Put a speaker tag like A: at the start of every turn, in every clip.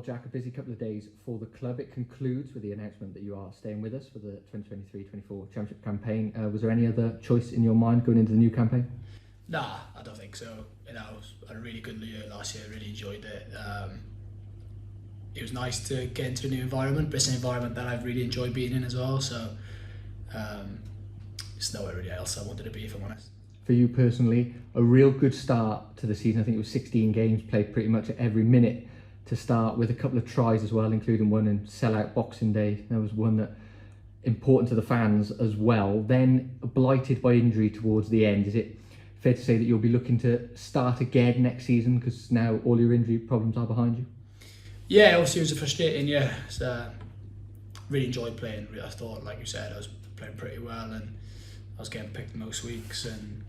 A: Jac, a busy couple of days for the club. It concludes with the announcement that you are staying with us for the 2023-24 Championship campaign. Was there any other choice in your mind going into the new campaign?
B: Nah, I don't think so. You know, it was a really good year last year. Really enjoyed it. It was nice to get into a new environment, but it's an environment that I've really enjoyed being in as well. So it's nowhere really else I wanted to be, if I'm honest.
A: For you personally, a real good start to the season. I think it was 16 games played pretty much at every minute to start with, a couple of tries as well, including one in sell-out Boxing Day. There was one that important to the fans as well. Then blighted by injury towards the end. Is it fair to say that you'll be looking to start again next season because now all your injury problems are behind you?
B: Yeah, obviously it was a frustrating year. Really enjoyed playing. I thought, like you said, I was playing pretty well and I was getting picked most weeks, and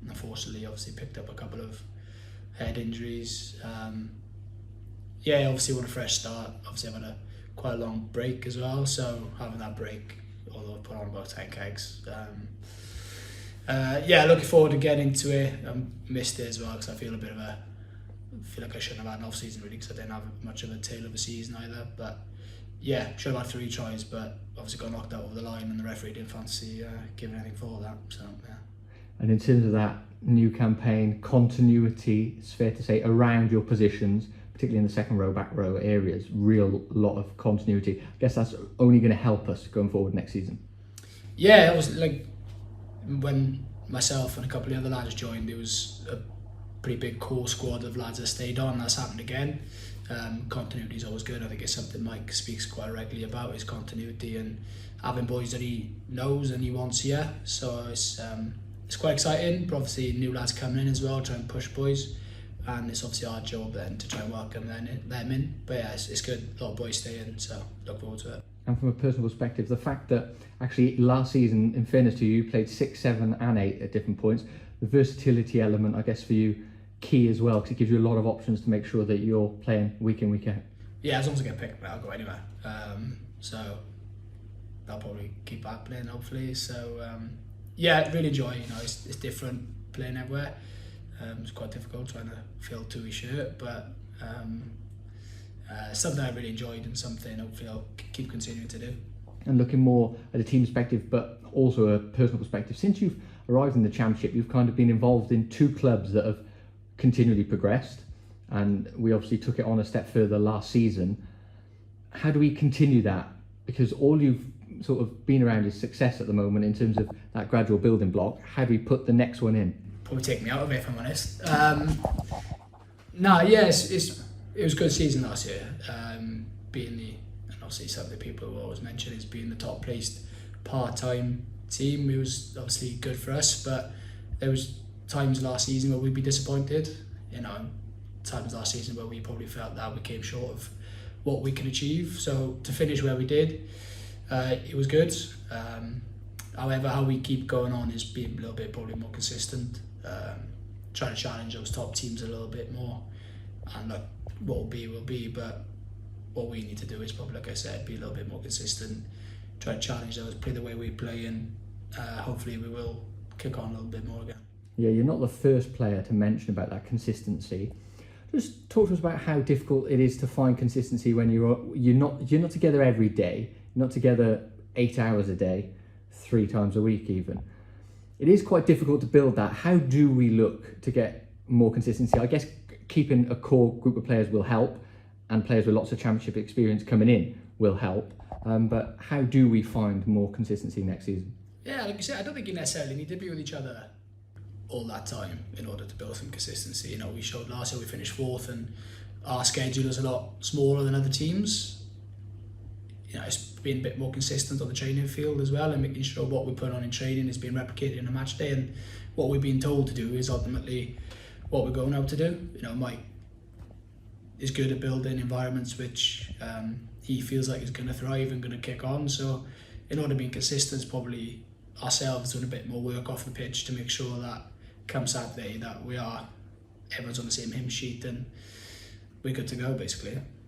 B: unfortunately obviously picked up a couple of head injuries. Yeah, obviously want a fresh start. Obviously I've had quite a long break as well, so having that break, although I put on about 10 kegs. Yeah, looking forward to getting into it. I missed it as well because I feel like I shouldn't have had an off season really, because I didn't have much of a tail of a season either. But yeah, should have had 3 tries, but obviously got knocked out over the line and the referee didn't fancy giving anything for that. So yeah. And
A: in terms of that new campaign, continuity, it's fair to say, around your positions, particularly in the second row, back row areas, real lot of continuity. I guess that's only going to help us going forward next season.
B: Yeah, it was like when myself and a couple of other lads joined, there was a pretty big core squad of lads that stayed on. That's happened again. Continuity is always good. I think it's something Mike speaks quite regularly about, is continuity and having boys that he knows and he wants here. So it's quite exciting, but obviously new lads coming in as well, trying to push boys. And it's obviously our job then to try and welcome them in. But yeah, it's good. A lot of boys stay in, so look forward to it.
A: And from a personal perspective, the fact that actually last season, in fairness to you, played 6, 7 and 8 at different points, the versatility element, I guess for you, key as well, because it gives you a lot of options to make sure that you're playing week in, week out.
B: Yeah, as long as I get picked, I'll go anywhere. So I'll probably keep happening, hopefully. So yeah, really enjoy. You know, it's different playing everywhere. It's quite difficult trying to fill 2 shirt, but something I really enjoyed and something hopefully I'll keep continuing to do.
A: And looking more at a team perspective, but also a personal perspective, since you've arrived in the Championship, you've kind of been involved in 2 clubs that have continually progressed, and we obviously took it on a step further last season. How do we continue that? Because all you've sort of been around is success at the moment in terms of that gradual building block. How do we put the next one in?
B: Probably take me out of it, if I'm honest. It was a good season last year. And obviously something that people always mention is being the top placed part-time team. It was obviously good for us, but there was times last season where we'd be disappointed. You know, times last season where we probably felt that we came short of what we can achieve. So to finish where we did, it was good. However, how we keep going on is being a little bit probably more consistent. Trying to challenge those top teams a little bit more, and look, what will be, but what we need to do is probably, like I said, be a little bit more consistent, try to challenge those, play the way we play, and hopefully we will kick on a little bit more again.
A: Yeah, you're not the first player to mention about that consistency. Just talk to us about how difficult it is to find consistency when you're not together every day, you're not together 8 hours a day, 3 times a week even. It is quite difficult to build that. How do we look to get more consistency? I guess keeping a core group of players will help, and players with lots of Championship experience coming in will help. But how do we find more consistency next season?
B: Yeah, like you said, I don't think you necessarily need to be with each other all that time in order to build some consistency. You know, we showed last year we finished 4th, and our schedule is a lot smaller than other teams. You know, it's being a bit more consistent on the training field as well, and making sure what we put on in training is being replicated in a match day, and what we've been told to do is ultimately what we're going out to do. You know, Mike is good at building environments which he feels like is going to thrive and going to kick on. So in order to be consistent, it's probably ourselves doing a bit more work off the pitch to make sure that come Saturday that everyone's on the same hymn sheet and we're good to go, basically.